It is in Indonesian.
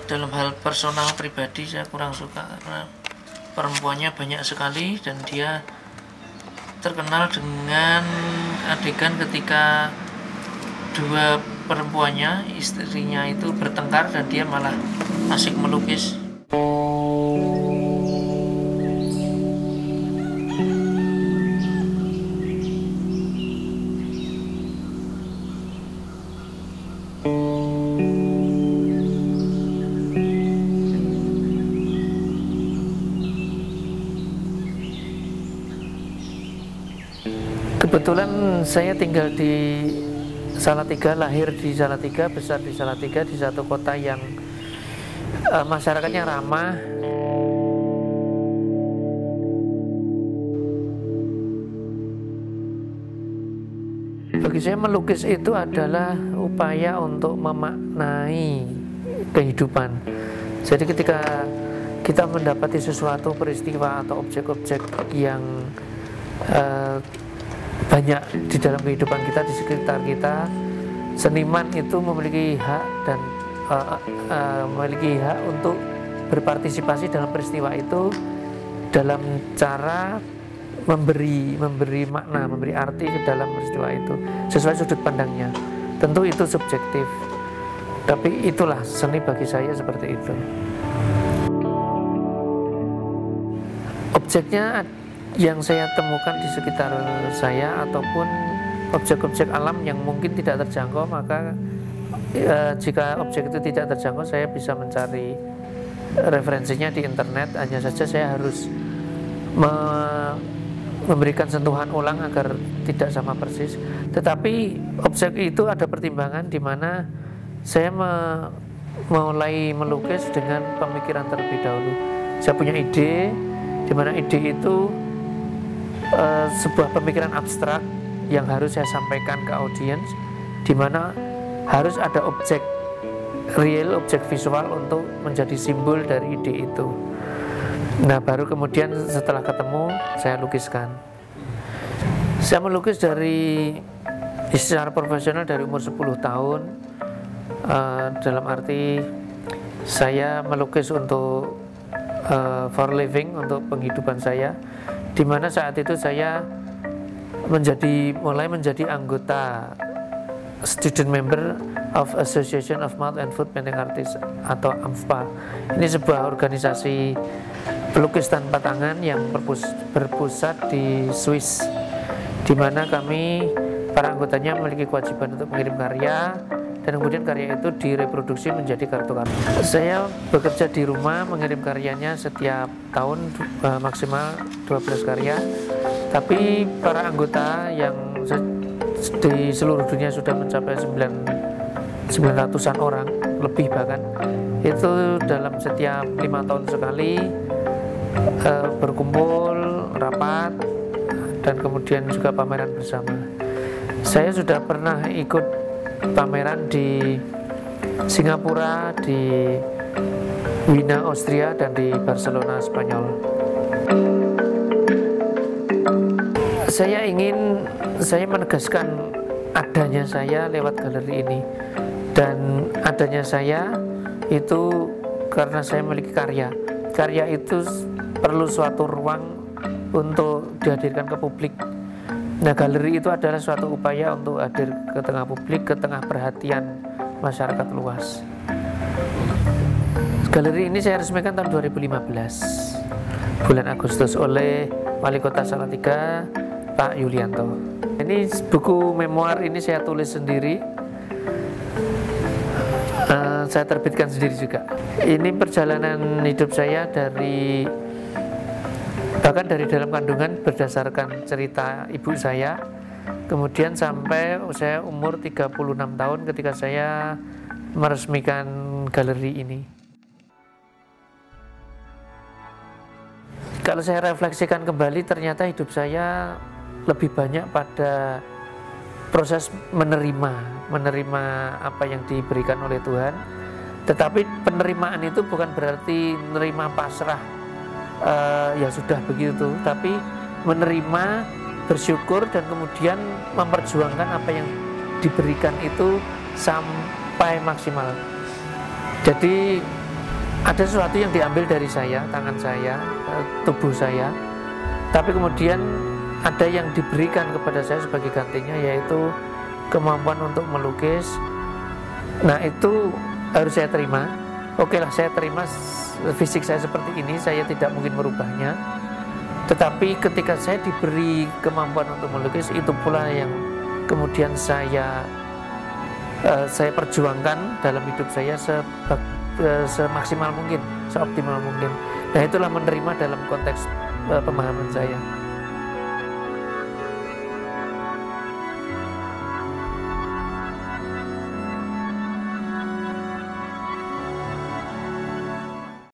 dalam hal personal pribadi saya kurang suka karena perempuannya banyak sekali dan dia terkenal dengan adegan ketika dua perempuannya, istrinya itu bertengkar dan dia malah asik melukis. Kebetulan saya tinggal di Salatiga, lahir di Salatiga, besar di Salatiga, di satu kota yang masyarakatnya ramah. Bagi saya melukis itu adalah upaya untuk memaknai kehidupan. Jadi ketika kita mendapati sesuatu peristiwa atau objek-objek yang banyak di dalam kehidupan kita, di sekitar kita, seniman itu memiliki hak dan memiliki hak untuk berpartisipasi dalam peristiwa itu dalam cara memberi makna, memberi arti ke dalam peristiwa itu sesuai sudut pandangnya. Tentu itu subjektif, tapi itulah seni bagi saya seperti itu. Objeknya yang saya temukan di sekitar saya ataupun objek-objek alam yang mungkin tidak terjangkau, maka jika objek itu tidak terjangkau, saya bisa mencari referensinya di internet. Hanya saja saya harus memberikan sentuhan ulang agar tidak sama persis. Tetapi objek itu ada pertimbangan di mana saya mulai melukis dengan pemikiran terlebih dahulu. Saya punya ide, di mana ide itu sebuah pemikiran abstrak yang harus saya sampaikan ke audiens, di mana harus ada objek real, objek visual untuk menjadi simbol dari ide itu. Nah, baru kemudian setelah ketemu saya lukiskan. Saya melukis secara profesional dari umur 10 tahun. Dalam arti saya melukis untuk for living, untuk penghidupan saya, di mana saat itu saya mulai menjadi anggota student member of Association of Mouth and Foot Painting Artists atau AMFPA. Ini sebuah organisasi pelukis tanpa tangan yang berpusat di Swiss, di mana kami para anggotanya memiliki kewajiban untuk mengirim karya dan kemudian karya itu direproduksi menjadi kartu-kartu. Saya bekerja di rumah mengirim karyanya setiap tahun maksimal 12 karya, tapi para anggota yang di seluruh dunia sudah mencapai 900-an orang lebih, bahkan itu dalam setiap 5 tahun sekali berkumpul, rapat, dan kemudian juga pameran bersama. Saya sudah pernah ikut pameran di Singapura, di Wina, Austria, dan di Barcelona, Spanyol. Saya menegaskan adanya saya lewat galeri ini, dan adanya saya itu karena saya memiliki karya. Karya itu perlu suatu ruang untuk dihadirkan ke publik. Nah, galeri itu adalah suatu upaya untuk hadir ke tengah publik, ke tengah perhatian masyarakat luas. Galeri ini saya resmikan tahun 2015, bulan Agustus, oleh Wali Kota Salatiga, Pak Yulianto. Ini buku memoir ini saya tulis sendiri, saya terbitkan sendiri juga. Ini perjalanan hidup saya bahkan dari dalam kandungan berdasarkan cerita ibu saya, kemudian sampai saya umur 36 tahun ketika saya meresmikan galeri ini. Kalau saya refleksikan kembali, ternyata hidup saya lebih banyak pada proses menerima apa yang diberikan oleh Tuhan. Tetapi penerimaan itu bukan berarti menerima pasrah, ya sudah begitu, tapi menerima, bersyukur, dan kemudian memperjuangkan apa yang diberikan itu sampai maksimal. Jadi ada sesuatu yang diambil dari saya, tangan saya, tubuh saya, tapi kemudian ada yang diberikan kepada saya sebagai gantinya, yaitu kemampuan untuk melukis. Nah, itu harus saya terima. Oke lah, saya terima fisik saya seperti ini, saya tidak mungkin merubahnya. Tetapi ketika saya diberi kemampuan untuk melukis, itu pula yang kemudian saya perjuangkan dalam hidup saya semaksimal mungkin, seoptimal mungkin. Nah, itulah menerima dalam konteks pemahaman saya.